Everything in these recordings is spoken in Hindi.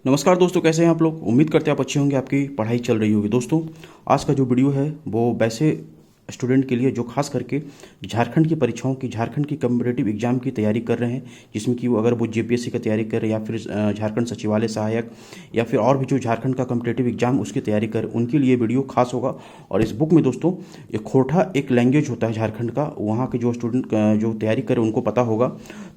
नमस्कार दोस्तों, कैसे हैं आप लोग। उम्मीद करते हैं आप अच्छे होंगे, आपकी पढ़ाई चल रही होगी। दोस्तों आज का जो वीडियो है वो वैसे स्टूडेंट के लिए जो खास करके झारखंड की परीक्षाओं की, झारखंड की कम्पिटेटिव एग्जाम की तैयारी कर रहे हैं, जिसमें कि वो अगर वो जेपीएससी की तैयारी कर रहे हैं या फिर झारखंड सचिवालय सहायक या फिर और भी जो झारखंड का कम्पिटेटिव एग्जाम उसकी तैयारी कर, उनके लिए वीडियो खास होगा। और इस बुक में दोस्तों ये खोरठा एक लैंग्वेज होता है झारखंड का, वहाँ के जो स्टूडेंट जो तैयारी करें उनको पता होगा,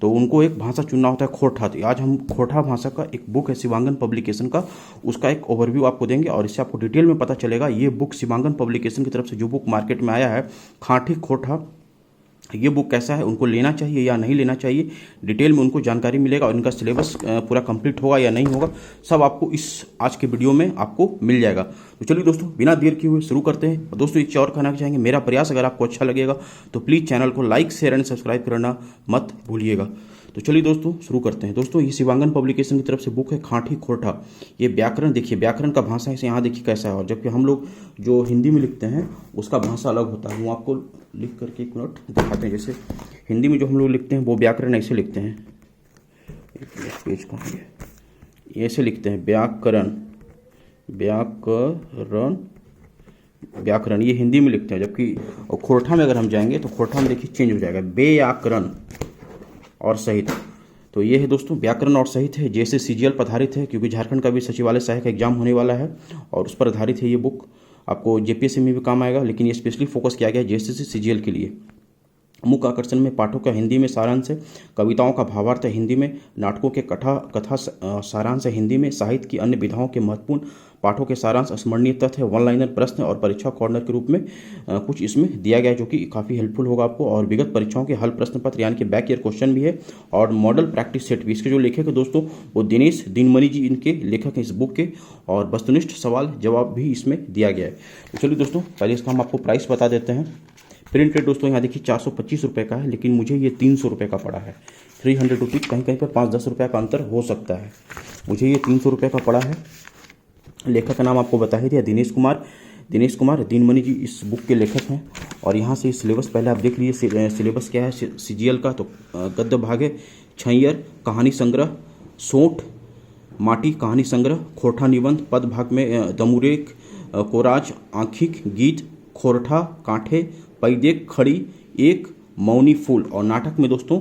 तो उनको एक भाषा चुनना होता है खोरठा। तो आज हम खोरठा भाषा का एक बुक है शिवांगन पब्लिकेशन का, उसका एक ओवरव्यू आपको देंगे और इससे आपको डिटेल में पता चलेगा। ये बुक शिवांगन पब्लिकेशन की तरफ से जो बुक मार्केट में आया है खांठी खोरठा, ये बुक कैसा है, उनको लेना चाहिए या नहीं लेना चाहिए, डिटेल में उनको जानकारी मिलेगा और इनका सिलेबस पूरा कंप्लीट होगा या नहीं होगा, सब आपको इस आज के वीडियो में आपको मिल जाएगा। तो चलिए दोस्तों बिना देर किए हुए शुरू करते हैं। और दोस्तों एक चीज़ और कहना चाहेंगे, मेरा प्रयास अगर आपको अच्छा लगेगा तो प्लीज़ चैनल को लाइक शेयर एंड सब्सक्राइब करना मत भूलिएगा। तो चलिए दोस्तों शुरू करते हैं। दोस्तों ये शिवांगन पब्लिकेशन की तरफ से बुक है खांठी खोरठा। ये व्याकरण देखिए, व्याकरण का भाषा इसे यहाँ देखिए कैसा है, और जबकि हम लोग जो हिंदी में लिखते हैं उसका भाषा अलग होता है। वो आपको लिख करके एक मिनट दिखाते हैं। जैसे हिंदी में जो हम लोग लिखते हैं वो व्याकरण ऐसे लिखते हैं, पेज कहाँ है, ऐसे लिखते हैं व्याकरण, व्याकरण, व्याकरण, ये हिंदी में लिखते हैं। जबकि खोरठा में अगर हम जाएंगे तो खोरठा में देखिए चेंज हो जाएगा, व्याकरण और सहित। तो ये है दोस्तों व्याकरण और सहित है, जैसे सीजीएल पर आधारित है, क्योंकि झारखंड का भी सचिवालय सहायक का एग्जाम होने वाला है और उस पर आधारित है ये बुक। आपको जेपीएससी में भी काम आएगा, लेकिन ये स्पेशली फोकस किया गया है जेएसएससी सीजीएल के लिए। मुख्य आकर्षण में पाठों का हिंदी में सारांश है, कविताओं का भावार्थ है हिंदी में, नाटकों के कथा सारांश है हिंदी में, साहित्य की अन्य विधाओं के महत्वपूर्ण पाठों के सारांश, स्मरणीय तथ्य, वन लाइनर प्रश्न और परीक्षा कॉर्नर के रूप में कुछ इसमें दिया गया है, जो कि काफ़ी हेल्पफुल होगा आपको। और विगत परीक्षाओं के हल प्रश्न पत्र यानी कि बैक ईयर क्वेश्चन भी है, और मॉडल प्रैक्टिस सेट भी। इसके जो लेखक है दोस्तों वो दिनेश दिनमणि जी इनके लेखक हैं इस बुक के, और वस्तुनिष्ठ सवाल जवाब भी इसमें दिया गया है। तो चलिए दोस्तों पहले इसका हम आपको प्राइस बता देते हैं। प्रिंट रेट दोस्तों यहाँ देखिए 425 रुपये का है, लेकिन मुझे ये 300 रुपये का पड़ा है। 300 रुपीज़, कहीं कहीं पर 5-10 रुपये का अंतर हो सकता है। मुझे ये 300 रुपये का पड़ा है। लेखक का नाम आपको बता ही दिया, दिनेश कुमार दिनमणि जी इस बुक के लेखक हैं। और यहाँ से सिलेबस पहले आप देख लीजिए, सिलेबस क्या है सीजीएल का। तो गद्य भाग है छैयर कहानी संग्रह, सोंठ माटी कहानी संग्रह, खोरठा निबंध, पद भाग में दमुरेक, कोराज, आंखिक, गीत, खोरठा, कांठे, पैदेक, खड़ी, एक, मौनी फूल। और नाटक में दोस्तों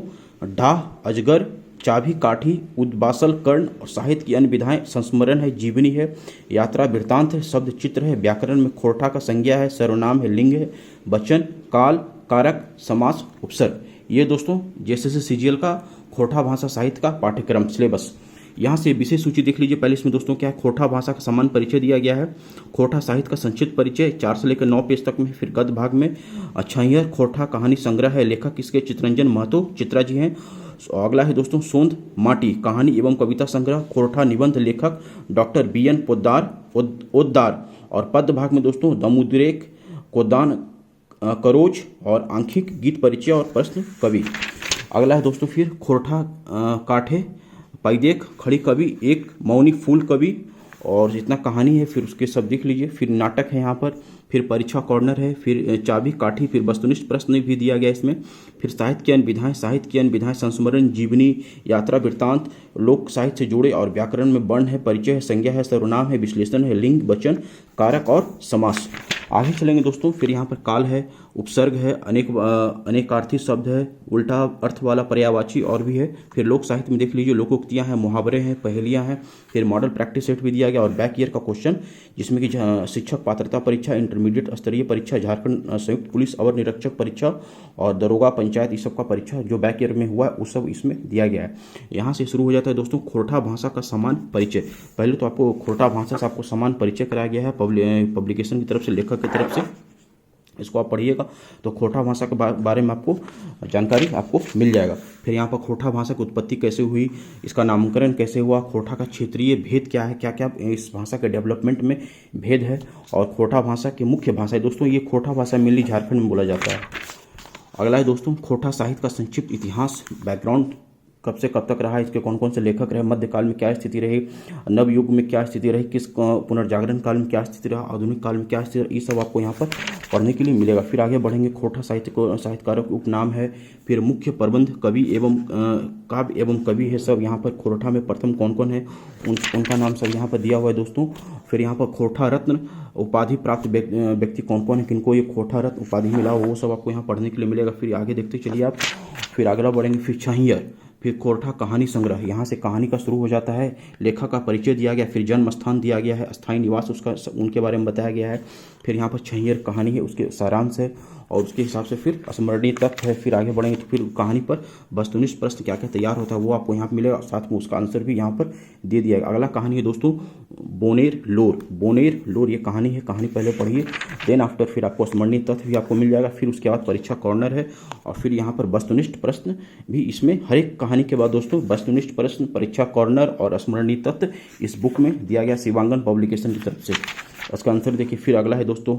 डाह, अजगर, चाभी काठी, उद्बासल, कर्ण, और साहित्य की अन्य विधाएं, संस्मरण है, जीवनी है, यात्रा वृत्तांत है, शब्द चित्र है। व्याकरण में खोरठा का संज्ञा है, सर्वनाम है, लिंग है, वचन, काल, कारक, समास, उपसर्ग। ये दोस्तों जेएसएससी सीजीएल का खोरठा भाषा साहित्य का पाठ्यक्रम सिलेबस। यहाँ से विशेष सूची देख लीजिए। पहले इसमें दोस्तों क्या है, खोरठा भाषा का सामान्य परिचय दिया गया है, खोरठा साहित्य का संक्षिप्त परिचय 4 से लेकर 9 पेज तक में। फिर गद्य भाग में छैयर खोरठा कहानी संग्रह है, लेखक इसके चित्रंजन महतो चित्रा जी हैं। अगला है दोस्तों सोंध माटी कहानी एवं कविता संग्रह, खोरठा निबंध, लेखक डॉक्टर बीएन पोद्दार। और पद भाग में दोस्तों दमुद्रेक, कोदान, करोज और आंखिक, गीत परिचय और प्रश्न कवि। अगला है दोस्तों फिर खोरठा काठे, पैदेक, खड़ी कवि, एक, मौनी फूल कवि, और जितना कहानी है फिर उसके सब देख लीजिए। फिर नाटक है यहाँ पर, फिर परीक्षा कॉर्नर है, फिर चाबी काठी, फिर वस्तुनिष्ठ प्रश्न भी दिया गया इसमें। फिर साहित्य की अन्य विधाएं, संस्मरण, जीवनी, यात्रा वृत्तांत, लोक साहित्य से जुड़े और व्याकरण में वर्ण है, परिचय है, संज्ञा है, सर्वनाम है, विश्लेषण है, लिंग, वचन, कारक और समास। आगे चलेंगे दोस्तों, फिर यहाँ पर काल है, उपसर्ग है, अनेकार्थी शब्द है, उल्टा अर्थ वाला पर्यायवाची और भी है। फिर लोक साहित्य में देख लीजिए लोकोक्तियाँ हैं, मुहावरे हैं, पहेलियाँ हैं। फिर मॉडल प्रैक्टिस सेट भी दिया गया और बैक ईयर का क्वेश्चन, जिसमें कि शिक्षक पात्रता परीक्षा, इंटरमीडिएट स्तरीय परीक्षा, झारखंड संयुक्त पुलिस अवर निरीक्षक परीक्षा और दरोगा पंचायत, इस सब का परीक्षा जो बैक ईयर में हुआ है वो सब इसमें दिया गया है। यहाँ से शुरू हो जाता है दोस्तों खोरठा भाषा का समान परिचय। पहले तो आपको खोरठा भाषा से आपको समान परिचय कराया गया है पब्लिकेशन की तरफ से, लेखक की तरफ से। इसको आप पढ़िएगा तो खोरठा भाषा के बारे में आपको जानकारी आपको मिल जाएगा। फिर यहाँ पर खोरठा भाषा की उत्पत्ति कैसे हुई, इसका नामकरण कैसे हुआ, खोरठा का क्षेत्रीय भेद क्या है, क्या क्या इस भाषा के डेवलपमेंट में भेद है, और खोरठा भाषा की मुख्य भाषा है दोस्तों। ये खोरठा भाषा मेनली झारखंड में बोला जाता है। अगला है दोस्तों खोरठा साहित्य का संक्षिप्त इतिहास, बैकग्राउंड कब से कब तक रहा, इसके कौन कौन से लेखक रहे, मध्यकाल में क्या स्थिति रही, नवयुग में क्या स्थिति रही, किस पुनर्जागरण काल में क्या स्थिति रहा, आधुनिक काल में क्या स्थिति रहा, ये सब आपको यहाँ पर पढ़ने के लिए मिलेगा। फिर आगे बढ़ेंगे, खोरठा साहित्यकारों के उपनाम है, फिर मुख्य प्रबंध कवि एवं काव्य एवं कवि है, सब यहाँ पर खोरठा में प्रथम कौन कौन है उनका नाम सब यहाँ पर दिया हुआ है दोस्तों। फिर यहाँ पर खोरठा रत्न उपाधि प्राप्त व्यक्ति कौन कौन है, किनको ये खोरठा रत्न उपाधि मिला, वो सब आपको यहाँ पढ़ने के लिए मिलेगा। फिर आगे देखते चलिए आप, फिर अगला बढ़ेंगे, फिर छैयर, फिर खोरठा कहानी संग्रह, यहाँ से कहानी का शुरू हो जाता है, लेखक का परिचय दिया गया, फिर जन्म स्थान दिया गया है, स्थायी निवास उसका उनके बारे में बताया गया है, फिर यहाँ पर छैयर कहानी है उसके सारांश है और उसके हिसाब से फिर स्मरणीय तथ्य है। फिर आगे बढ़ेंगे तो फिर कहानी पर वस्तुनिष्ठ प्रश्न क्या क्या तैयार होता है वो आपको यहाँ पर मिलेगा, साथ में उसका आंसर भी यहाँ पर दे दिया गया। अगला कहानी है दोस्तों बोनेर लोर, ये कहानी है, कहानी पहले पढ़िए, देन आफ्टर फिर आपको स्मरणीय तथ्य भी आपको मिल जाएगा। फिर उसके बाद परीक्षा कॉर्नर है और फिर यहाँ पर वस्तुनिष्ठ प्रश्न भी इसमें, हर एक कहानी के बाद दोस्तों वस्तुनिष्ठ प्रश्न, परीक्षा कॉर्नर और स्मरणीय तथ्य इस बुक में दिया गया शिवांगन पब्लिकेशन की तरफ से। उसका आंसर देखिए। फिर अगला है दोस्तों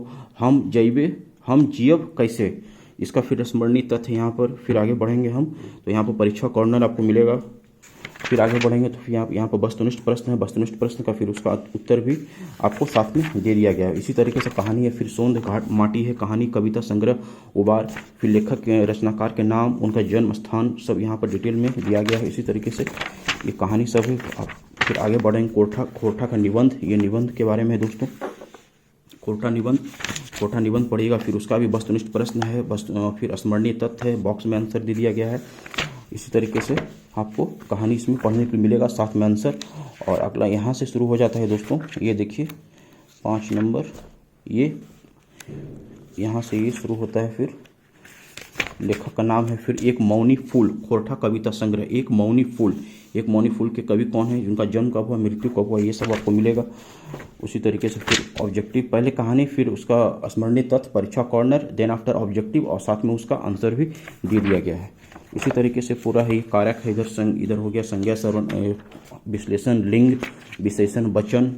हम जीव कैसे, इसका फिर स्मरणीय तथ्य यहाँ पर। फिर आगे बढ़ेंगे हम तो यहाँ पर परीक्षा कॉर्नर आपको मिलेगा। फिर आगे बढ़ेंगे तो यहाँ पर वस्तुनिष्ठ प्रश्न है, वस्तुनिष्ठ प्रश्न का फिर उसका उत्तर भी आपको साथ में दे दिया गया है। इसी तरीके से कहानी है, फिर सोंध घाट माटी है, कहानी कविता संग्रह उबार, फिर लेखक के रचनाकार के नाम, उनका जन्म स्थान सब यहाँ पर डिटेल में दिया गया है। इसी तरीके से ये कहानी सब है। फिर आगे बढ़ेंगे, खोरठा का निबंध, ये निबंध के बारे में है दोस्तों, खोरठा निबंध पढ़िएगा। फिर उसका भी वस्तुनिष्ठ प्रश्न है, फिर स्मरणीय तथ्य है, बॉक्स में आंसर दे दिया गया है। इसी तरीके से आपको कहानी इसमें पढ़ने के लिए मिलेगा, साथ में आंसर। और अगला यहाँ से शुरू हो जाता है दोस्तों, ये देखिए 5 नंबर, ये यहाँ से ये शुरू होता है। फिर लेखक का नाम है, फिर एक मौनी फूल, खोरठा कविता संग्रह, एक मौनी फूल के कवि कौन है, उनका जन्म कब हुआ, मृत्यु कब हुआ, ये सब आपको मिलेगा। उसी तरीके से फिर ऑब्जेक्टिव, पहले कहानी, फिर उसका स्मरणीय तथ्य, परीक्षा कॉर्नर, देन आफ्टर ऑब्जेक्टिव और साथ में उसका आंसर भी दे दिया गया है। इसी तरीके से पूरा ही कारक है, इधर हो गया संज्ञा, सर्वनाम, विश्लेषण, लिंग, विशेषण, वचन,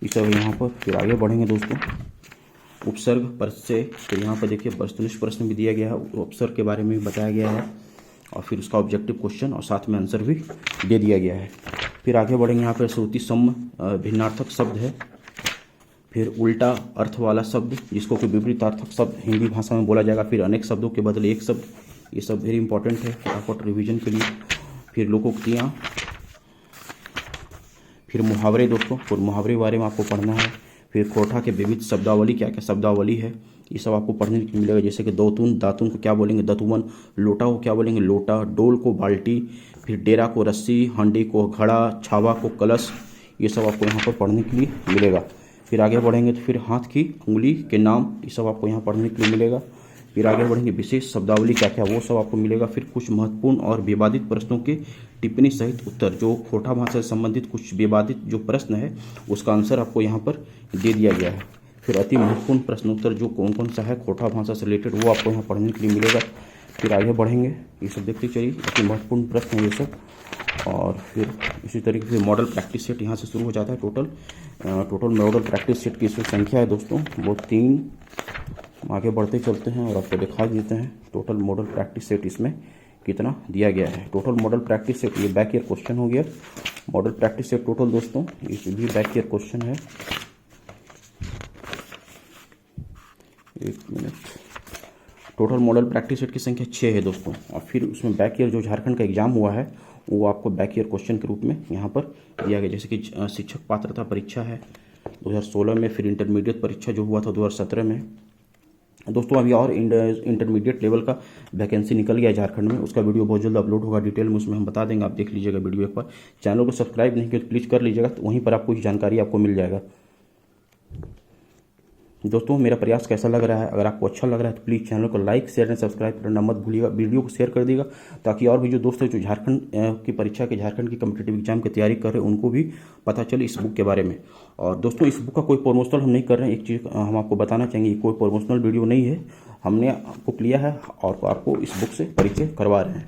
ये सब यहाँ पर। फिर आगे बढ़ेंगे दोस्तों, उपसर्ग, परिचय, फिर यहाँ पर देखिए वस्तुनिष्ठ प्रश्न भी दिया गया है, उपसर्ग के बारे में भी बताया गया है और फिर उसका ऑब्जेक्टिव क्वेश्चन और साथ में आंसर भी दे दिया गया है। फिर आगे बढ़ेंगे, यहाँ पर श्रुति सम्म भिन्नार्थक शब्द है, फिर उल्टा अर्थ वाला शब्द जिसको कि विपरीतार्थक शब्द हिंदी भाषा में बोला जाएगा, फिर अनेक शब्दों के बदले एक शब्द, ये सब वेरी इंपॉर्टेंट है फटाफट रिवीजन के लिए। फिर लोकोक्तियाँ, फिर मुहावरे दोस्तों, फिर मुहावरे के बारे में आपको पढ़ना है। फिर खोरठा के विविध शब्दावली, क्या क्या शब्दावली है, ये सब आपको पढ़ने को मिलेगा। जैसे कि दातुन को क्या बोलेंगे, दतुमन, लोटा को क्या बोलेंगे, लोटा, डोल को बाल्टी, फिर डेरा को रस्सी, हंडी को घड़ा, छावा को कलश, ये सब आपको यहाँ पर पढ़ने के लिए मिलेगा। फिर आगे बढ़ेंगे तो फिर हाथ की उंगली के नाम, ये सब आपको यहाँ पढ़ने के लिए मिलेगा। फिर आगे बढ़ेंगे, विशेष शब्दावली क्या क्या, वो सब आपको मिलेगा। फिर कुछ महत्वपूर्ण और विवादित प्रश्नों के टिप्पणी सहित उत्तर, जो खोरठा भाषा से संबंधित कुछ विवादित जो प्रश्न है उसका आंसर आपको यहाँ पर दे दिया गया है। फिर अति महत्वपूर्ण प्रश्नोत्तर जो कौन कौन सा है खोरठा भाषा से रिलेटेड, वो आपको यहाँ पढ़ने के लिए मिलेगा। फिर आगे बढ़ेंगे, ये सब देखते चलिए, अति महत्वपूर्ण प्रश्न है ये सब। और फिर इसी तरीके से मॉडल प्रैक्टिस सेट यहाँ से शुरू हो जाता है। टोटल मॉडल प्रैक्टिस सेट की इसमें संख्या है दोस्तों वो 3। आगे बढ़ते चलते हैं और आपको दिखा देते हैं टोटल मॉडल प्रैक्टिस सेट इसमें कितना दिया गया है। टोटल मॉडल प्रैक्टिस सेट, ये बैक ईयर क्वेश्चन हो गया। मॉडल प्रैक्टिस सेट टोटल दोस्तों, ये भी बैक ईयर क्वेश्चन है। एक minute, total model practice set की संख्या 6 है दोस्तों। और फिर उसमें बैक ईयर जो झारखंड का एग्जाम हुआ है वो आपको बैक ईयर क्वेश्चन के रूप में यहाँ पर दिया गया। जैसे कि शिक्षक पात्रता परीक्षा है 2016 में, फिर इंटरमीडिएट परीक्षा जो हुआ था 2017 में दोस्तों। अभी और इंटरमीडिएट लेवल का वैकेंसी निकल गया है झारखंड में, उसका वीडियो बहुत जल्द अपलोड होगा, डिटेल में उसमें हम बता देंगे, आप देख लीजिएगा वीडियो एक बार। चैनल को सब्सक्राइब नहीं किया तो प्लीज़ कर लीजिएगा, तो वहीं पर आपको जानकारी आपको मिल जाएगा। दोस्तों मेरा प्रयास कैसा लग रहा है, अगर आपको अच्छा लग रहा है तो प्लीज़ चैनल को लाइक शेयर एंड सब्सक्राइब करना मत भूलिएगा, वीडियो को शेयर कर दिएगा ताकि और भी जो दोस्त हैं जो झारखंड की परीक्षा के, झारखंड की कम्पिटिटिव एग्जाम की तैयारी कर रहे हैं उनको भी पता चले इस बुक के बारे में। और दोस्तों इस बुक का कोई प्रमोशनल हम नहीं कर रहे हैं, एक चीज़ हम आपको बताना चाहेंगे, कोई प्रमोशनल वीडियो नहीं है, हमने बुक लिया है और आपको इस बुक से परिचय करवा रहे हैं।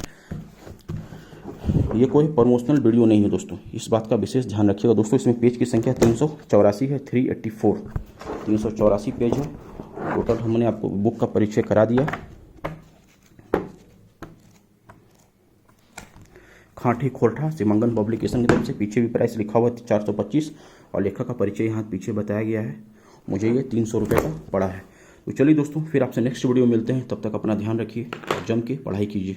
ये कोई प्रमोशनल वीडियो नहीं है दोस्तों, इस बात का विशेष ध्यान रखिएगा दोस्तों। इसमें पेज की संख्या 384 है, 384 पेज है टोटल। हमने आपको बुक का परिचय करा दिया। खांठी खोरठा सीमांकन पब्लिकेशन की तरफ से। पीछे भी प्राइस लिखा हुआ है 425 और लेखक का परिचय यहाँ पीछे बताया गया है। मुझे ये 300 रुपये का पड़ा है। तो चलिए दोस्तों, फिर आपसे नेक्स्ट वीडियो में मिलते हैं। तब तक अपना ध्यान रखिए और जम के पढ़ाई कीजिए।